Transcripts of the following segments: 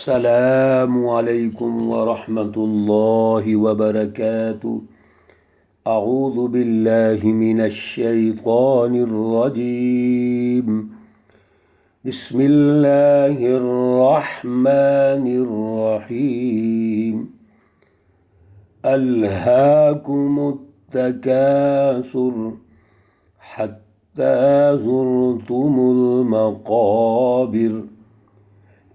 السلام علیکم ورحمۃ اللہ وبرکاتہ۔ اعوذ باللہ من الشیطان الرجیم، بسم اللہ الرحمن الرحیم۔ الہاکم التکاثر حتی زرتم المقابر،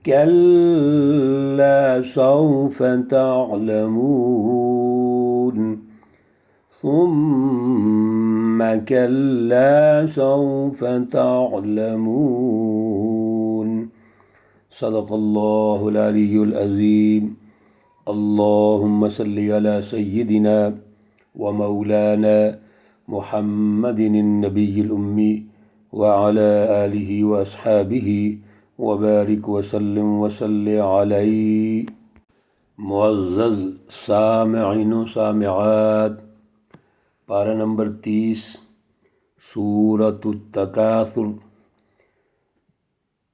كلا سوف تعلمون ثم كلا سوف تعلمون۔ صدق اللہ العلی العظیم۔ اللہم صلی علی سیدنا ومولانا محمد النبی الأمی وعلی آلہ واصحابہ وبارک وسلم وصلی علیہ۔ معزز سامعین و سامعات، پارہ نمبر 30 سورۃ التکاثر،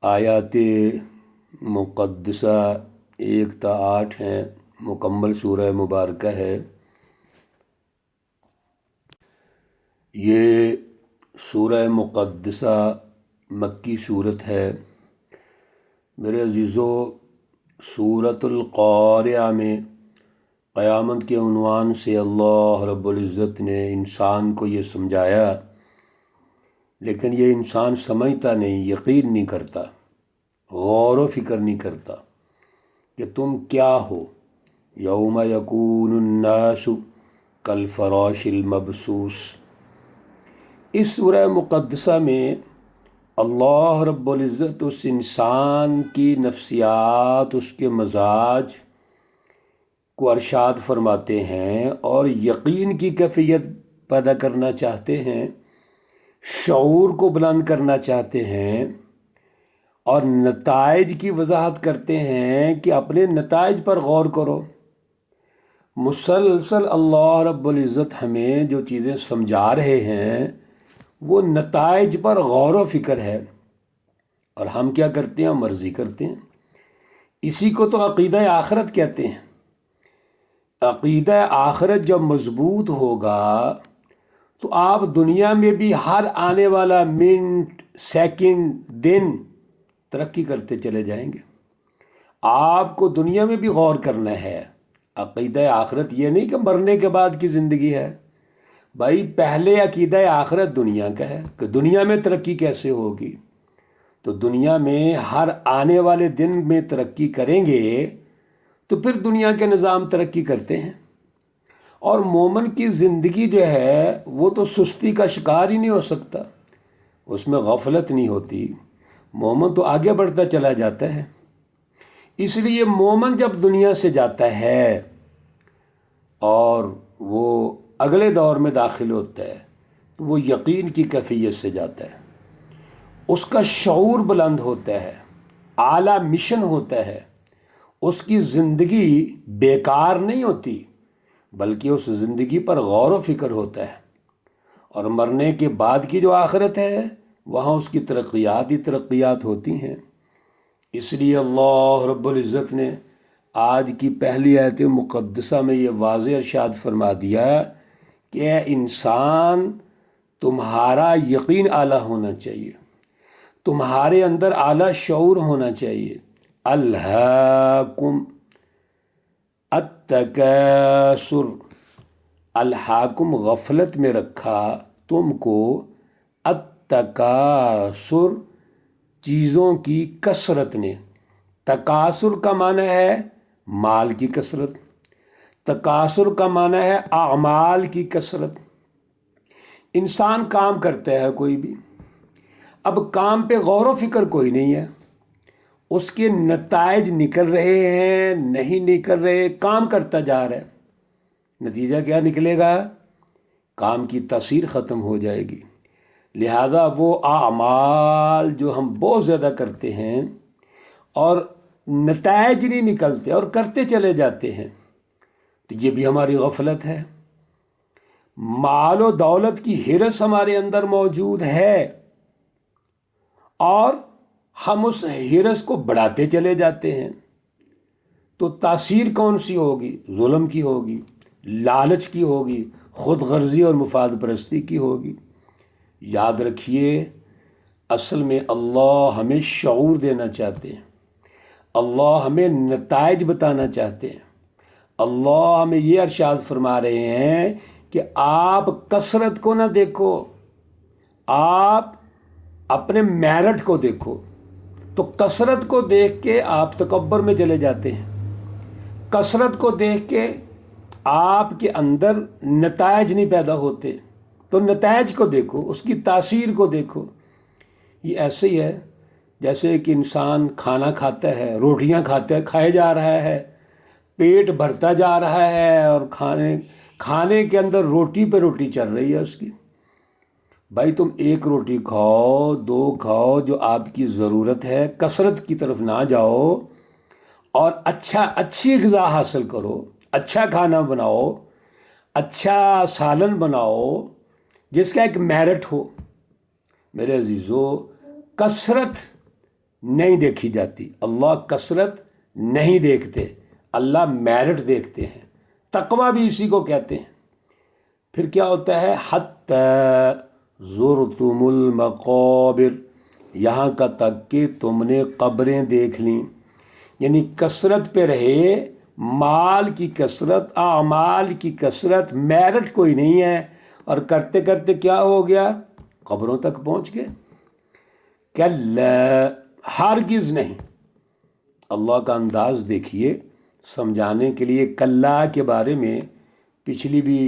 آیات مقدسہ 1 تا 8 ہیں، مکمل سورہ مبارکہ ہے۔ یہ سورہ مقدسہ مکی صورت ہے۔ میرے عزیزو، سورۃ القاریہ میں قیامت کے عنوان سے اللہ رب العزت نے انسان کو یہ سمجھایا، لیکن یہ انسان سمجھتا نہیں، یقین نہیں کرتا، غور و فکر نہیں کرتا کہ تم کیا ہو۔ یوم یکون الناس کالفراش المبثوث۔ اس سورہ مقدسہ میں اللہ رب العزت اس انسان کی نفسیات، اس کے مزاج کو ارشاد فرماتے ہیں اور یقین کی کیفیت پیدا کرنا چاہتے ہیں، شعور کو بلند کرنا چاہتے ہیں، اور نتائج کی وضاحت کرتے ہیں کہ اپنے نتائج پر غور کرو۔ مسلسل اللہ رب العزت ہمیں جو چیزیں سمجھا رہے ہیں وہ نتائج پر غور و فکر ہے، اور ہم کیا کرتے ہیں؟ مرضی کرتے ہیں۔ اسی کو تو عقیدہ آخرت کہتے ہیں۔ عقیدہ آخرت جب مضبوط ہوگا تو آپ دنیا میں بھی ہر آنے والا منٹ، سیکنڈ، دن ترقی کرتے چلے جائیں گے۔ آپ کو دنیا میں بھی غور کرنا ہے۔ عقیدہ آخرت یہ نہیں کہ مرنے کے بعد کی زندگی ہے، بھائی پہلے عقیدہ آخرت دنیا کا ہے کہ دنیا میں ترقی کیسے ہوگی۔ تو دنیا میں ہر آنے والے دن میں ترقی کریں گے تو پھر دنیا کے نظام ترقی کرتے ہیں۔ اور مومن کی زندگی جو ہے وہ تو سستی کا شکار ہی نہیں ہو سکتا، اس میں غفلت نہیں ہوتی، مومن تو آگے بڑھتا چلا جاتا ہے۔ اس لیے مومن جب دنیا سے جاتا ہے اور وہ اگلے دور میں داخل ہوتا ہے تو وہ یقین کی کیفیت سے جاتا ہے، اس کا شعور بلند ہوتا ہے، اعلیٰ مشن ہوتا ہے، اس کی زندگی بیکار نہیں ہوتی بلکہ اس زندگی پر غور و فکر ہوتا ہے، اور مرنے کے بعد کی جو آخرت ہے وہاں اس کی ترقیات ہی ترقیات ہوتی ہیں۔ اس لیے اللہ رب العزت نے آج کی پہلی آیت مقدسہ میں یہ واضح ارشاد فرما دیا کہ اے انسان، تمہارا یقین اعلیٰ ہونا چاہیے، تمہارے اندر اعلیٰ شعور ہونا چاہیے۔ الہاکم التکاثر، الہاکم غفلت میں رکھا تم کو، التکاثر چیزوں کی کثرت نے۔ تکاثر کا معنی ہے مال کی کثرت، تکاثر کا معنی ہے اعمال کی کثرت۔ انسان کام کرتا ہے کوئی بھی، اب کام پہ غور و فکر کوئی نہیں ہے، اس کے نتائج نکل رہے ہیں نہیں نکل رہے، کام کرتا جا رہا ہے، نتیجہ کیا نکلے گا؟ کام کی تاثیر ختم ہو جائے گی۔ لہذا وہ اعمال جو ہم بہت زیادہ کرتے ہیں اور نتائج نہیں نکلتے اور کرتے چلے جاتے ہیں، تو یہ بھی ہماری غفلت ہے۔ مال و دولت کی ہرس ہمارے اندر موجود ہے اور ہم اس ہرس کو بڑھاتے چلے جاتے ہیں، تو تاثیر کون سی ہوگی؟ ظلم کی ہوگی، لالچ کی ہوگی، خود غرضی اور مفاد پرستی کی ہوگی۔ یاد رکھیے، اصل میں اللہ ہمیں شعور دینا چاہتے ہیں، اللہ ہمیں نتائج بتانا چاہتے ہیں۔ اللہ ہمیں یہ ارشاد فرما رہے ہیں کہ آپ کثرت کو نہ دیکھو، آپ اپنے میرٹ کو دیکھو۔ تو کثرت کو دیکھ کے آپ تکبر میں چلے جاتے ہیں، کثرت کو دیکھ کے آپ کے اندر نتائج نہیں پیدا ہوتے۔ تو نتائج کو دیکھو، اس کی تاثیر کو دیکھو۔ یہ ایسے ہی ہے جیسے کہ انسان کھانا کھاتا ہے، روٹیاں کھائے جا رہا ہے، پیٹ بھرتا جا رہا ہے، اور کھانے کے اندر روٹی پہ روٹی چل رہی ہے اس کی۔ بھائی تم ایک روٹی کھاؤ، دو کھاؤ، جو آپ کی ضرورت ہے، کثرت کی طرف نہ جاؤ، اور اچھی غذا حاصل کرو، اچھا کھانا بناؤ، اچھا سالن بناؤ جس کا ایک میرٹ ہو۔ میرے عزیزو، کثرت نہیں دیکھی جاتی، اللہ کثرت نہیں دیکھتے، اللہ میرٹ دیکھتے ہیں۔ تقویٰ بھی اسی کو کہتے ہیں۔ پھر کیا ہوتا ہے؟ حتی زرتم المقابر، یہاں کا تک کہ تم نے قبریں دیکھ لیں۔ یعنی کثرت پہ رہے، مال کی کثرت، اعمال کی کثرت، میرٹ کوئی نہیں ہے، اور کرتے کرتے کیا ہو گیا؟ قبروں تک پہنچ گئے۔ کلا، ہرگز نہیں۔ اللہ کا انداز دیکھیے سمجھانے کے لیے۔ کلا کے بارے میں پچھلی بھی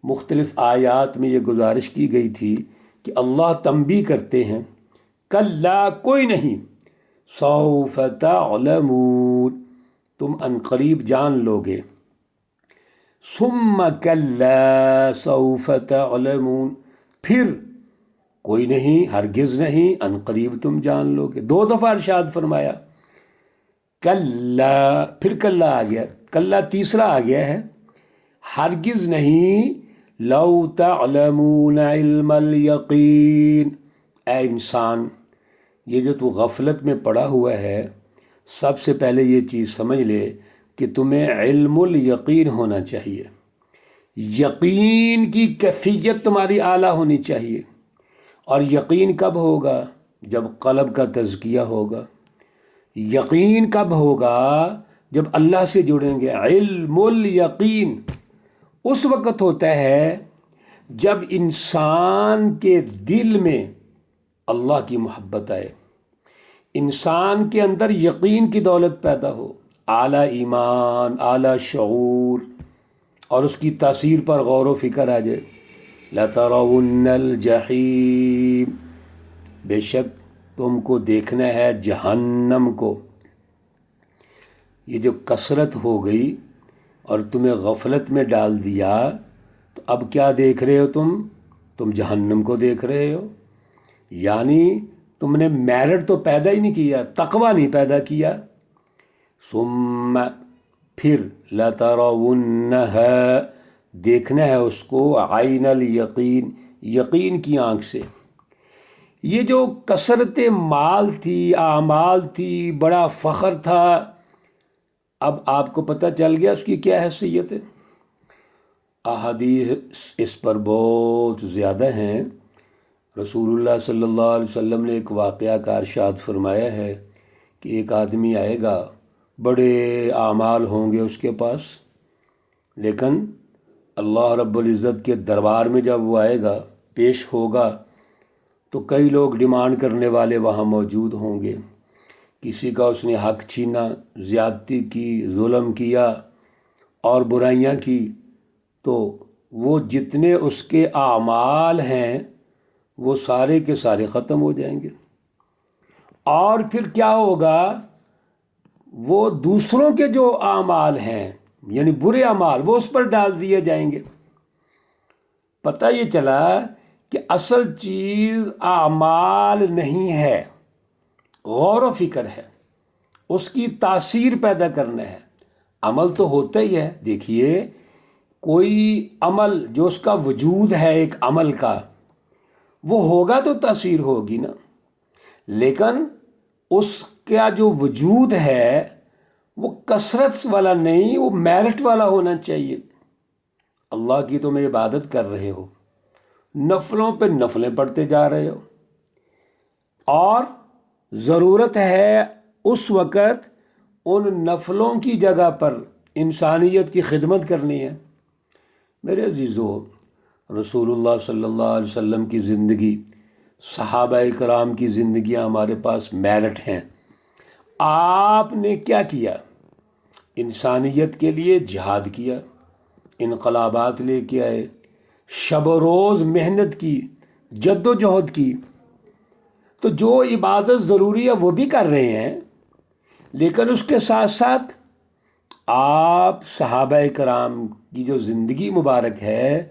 مختلف آیات میں یہ گزارش کی گئی تھی کہ اللہ تنبیہ کرتے ہیں، کلا کوئی نہیں، سوف تعلمون، تم عنقریب جان لوگے، ثم کلا سوف تعلمون، پھر کوئی نہیں، ہرگز نہیں، عنقریب تم جان لوگے۔ 2 دفعہ ارشاد فرمایا کلا، پھر کلا آ گیا، کلا تیسرا آ گیا ہے، ہرگز نہیں، لو تعلمون علم الیقین۔ اے انسان، یہ جو تو غفلت میں پڑا ہوا ہے، سب سے پہلے یہ چیز سمجھ لے کہ تمہیں علم الیقین ہونا چاہیے۔ یقین کی کیفیت تمہاری اعلیٰ ہونی چاہیے۔ اور یقین کب ہوگا؟ جب قلب کا تزکیہ ہوگا۔ یقین کب ہوگا؟ جب اللہ سے جڑیں گے۔ علم الیقین اس وقت ہوتا ہے جب انسان کے دل میں اللہ کی محبت آئے، انسان کے اندر یقین کی دولت پیدا ہو، اعلیٰ ایمان، اعلیٰ شعور، اور اس کی تاثیر پر غور و فکر آ جائے۔ لَتَرَوُنَّ الْجَحِيمَ، بے شک تم کو دیکھنا ہے جہنم کو۔ یہ جو کثرت ہو گئی اور تمہیں غفلت میں ڈال دیا، تو اب کیا دیکھ رہے ہو تم جہنم کو دیکھ رہے ہو۔ یعنی تم نے میرٹ تو پیدا ہی نہیں کیا، تقویٰ نہیں پیدا کیا۔ ثم، پھر، لَتَرَوُنَّهَا، دیکھنا ہے اس کو، عین الیقین، یقین کی آنکھ سے۔ یہ جو کثرت مال تھی، اعمال تھی، بڑا فخر تھا، اب آپ کو پتہ چل گیا اس کی کیا حیثیت ہے۔ احادیث اس پر بہت زیادہ ہیں۔ رسول اللہ صلی اللہ علیہ وسلم نے ایک واقعہ کا ارشاد فرمایا ہے کہ ایک آدمی آئے گا، بڑے اعمال ہوں گے اس کے پاس، لیکن اللہ رب العزت کے دربار میں جب وہ آئے گا، پیش ہوگا، تو کئی لوگ ڈیمانڈ کرنے والے وہاں موجود ہوں گے۔ کسی کا اس نے حق چھینا، زیادتی کی، ظلم کیا اور برائیاں کی، تو وہ جتنے اس کے اعمال ہیں وہ سارے کے سارے ختم ہو جائیں گے۔ اور پھر کیا ہوگا؟ وہ دوسروں کے جو اعمال ہیں، یعنی برے اعمال، وہ اس پر ڈال دیے جائیں گے۔ پتہ یہ چلا کہ اصل چیز اعمال نہیں ہے، غور و فکر ہے، اس کی تاثیر پیدا کرنا ہے۔ عمل تو ہوتا ہی ہے۔ دیکھیے، کوئی عمل جو اس کا وجود ہے، ایک عمل کا، وہ ہوگا تو تاثیر ہوگی نا، لیکن اس کا جو وجود ہے وہ کثرت والا نہیں، وہ میرٹ والا ہونا چاہیے۔ اللہ کی تم عبادت کر رہے ہو، نفلوں پہ نفلیں پڑھتے جا رہے ہو، اور ضرورت ہے اس وقت ان نفلوں کی جگہ پر انسانیت کی خدمت کرنی ہے۔ میرے عزیزو، رسول اللہ صلی اللہ علیہ وسلم کی زندگی، صحابہ کرام کی زندگیاں ہمارے پاس میرٹ ہیں۔ آپ نے کیا کیا؟ انسانیت کے لیے جہاد کیا، انقلابات لے کے آئے، شب و روز محنت کی، جد و جہد کی۔ تو جو عبادت ضروری ہے وہ بھی کر رہے ہیں، لیکن اس کے ساتھ ساتھ آپ صحابہ کرام کی جو زندگی مبارک ہے،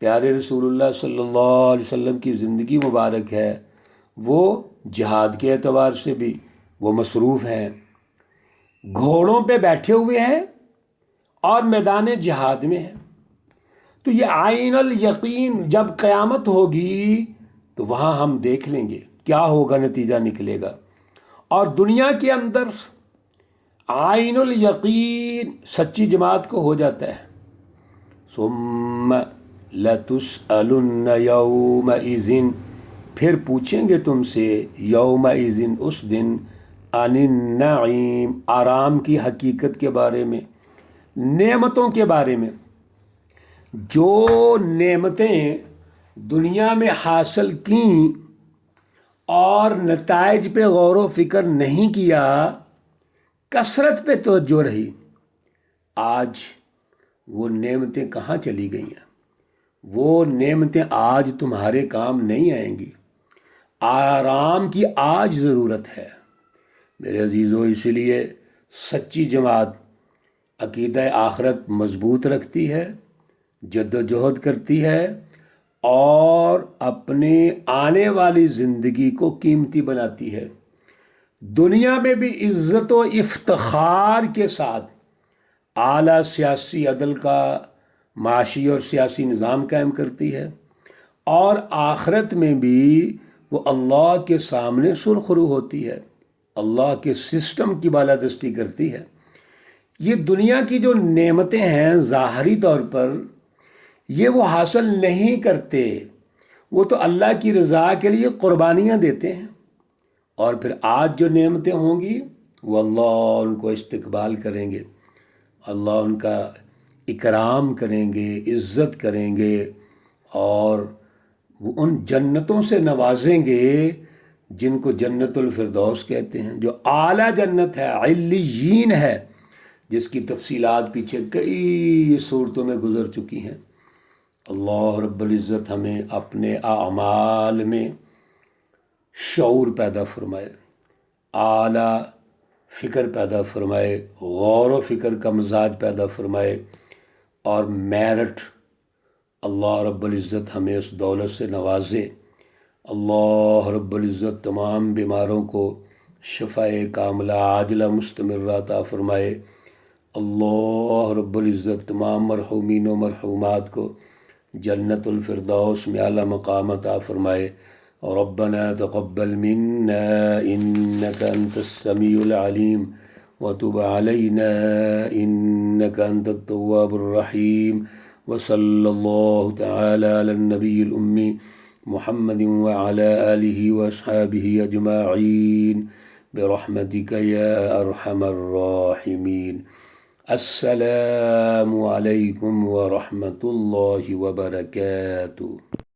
پیارے رسول اللہ صلی اللہ علیہ وسلم کی زندگی مبارک ہے، وہ جہاد کے اعتبار سے بھی وہ مصروف ہیں، گھوڑوں پہ بیٹھے ہوئے ہیں اور میدان جہاد میں ہیں۔ تو یہ عین الیقین جب قیامت ہوگی تو وہاں ہم دیکھ لیں گے کیا ہوگا، نتیجہ نکلے گا۔ اور دنیا کے اندر عین الیقین سچی جماعت کو ہو جاتا ہے، ثم لتسألن یومئذ، پھر پوچھیں گے تم سے یومئذ، اس دن، عن النعیم، آرام کی حقیقت کے بارے میں، نعمتوں کے بارے میں۔ جو نعمتیں دنیا میں حاصل کیں اور نتائج پہ غور و فکر نہیں کیا، کثرت پہ توجہ رہی، آج وہ نعمتیں کہاں چلی گئی ہیں؟ وہ نعمتیں آج تمہارے کام نہیں آئیں گی۔ آرام کی آج ضرورت ہے میرے عزیزو، اسی لیے سچی جماعت عقیدہ آخرت مضبوط رکھتی ہے، جد و جہد کرتی ہے، اور اپنے آنے والی زندگی کو قیمتی بناتی ہے، دنیا میں بھی عزت و افتخار کے ساتھ اعلیٰ سیاسی عدل کا معاشی اور سیاسی نظام قائم کرتی ہے، اور آخرت میں بھی وہ اللہ کے سامنے سرخرو ہوتی ہے، اللہ کے سسٹم کی بالادستی کرتی ہے۔ یہ دنیا کی جو نعمتیں ہیں ظاہری طور پر یہ وہ حاصل نہیں کرتے، وہ تو اللہ کی رضا کے لیے قربانیاں دیتے ہیں، اور پھر آج جو نعمتیں ہوں گی وہ اللہ ان کو استقبال کریں گے، اللہ ان کا اکرام کریں گے، عزت کریں گے، اور وہ ان جنتوں سے نوازیں گے جن کو جنت الفردوس کہتے ہیں، جو اعلیٰ جنت ہے، علیین ہے، جس کی تفصیلات پیچھے کئی صورتوں میں گزر چکی ہیں۔ اللہ رب العزت ہمیں اپنے اعمال میں شعور پیدا فرمائے، اعلیٰ فکر پیدا فرمائے، غور و فکر کا مزاج پیدا فرمائے، اور میرٹ اللہ رب العزت ہمیں اس دولت سے نوازے۔ اللہ رب العزت تمام بیماروں کو شفائے کاملہ عاجلہ مستمرہ عطا فرمائے۔ اللہ رب العزت تمام مرحومین و مرحومات کو جنت الفردوس میں اعلیٰ مقام عطا فرمائے۔ ربنا تقبل منا انك انت السميع العليم وتب علينا انك انت التواب الرحيم، وصلى الله تعالى على النبي الأمي محمد وعلى آله وأصحابه أجمعين برحمتك يا أرحم الراحمين۔ السلام عليكم ورحمة الله وبركاته۔